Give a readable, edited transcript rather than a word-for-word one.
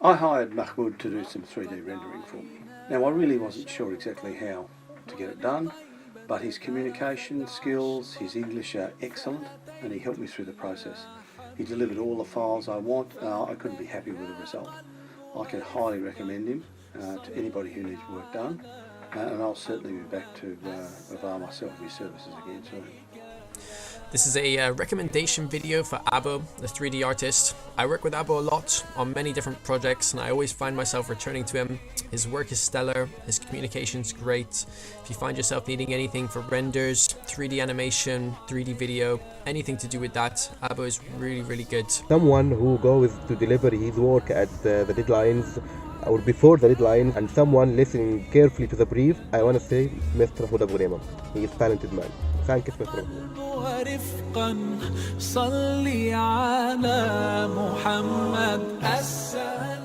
I hired Mahmoud to do some 3D rendering for me. Now I really wasn't sure exactly how to get it done, but his communication skills, his English are excellent, and he helped me through the process. He delivered all the files I want. I couldn't be happy with the result. I can highly recommend him to anybody who needs work done, and I'll certainly be back to avail myself of his services again soon. This is a recommendation video for Abo, the 3D artist. I work with Abo a lot on many different projects, and I always find myself returning to him. His work is stellar, his communication's great. If you find yourself needing anything for renders, 3D animation, 3D video, anything to do with that, Abo is really, really good. Someone who goes to deliver his work at the deadlines or before the deadline, and someone listening carefully to the brief, I want to say Mr. Huda Ghunema. He is a talented man. Thank you, Mr. ورفقا صلي على محمد السلام.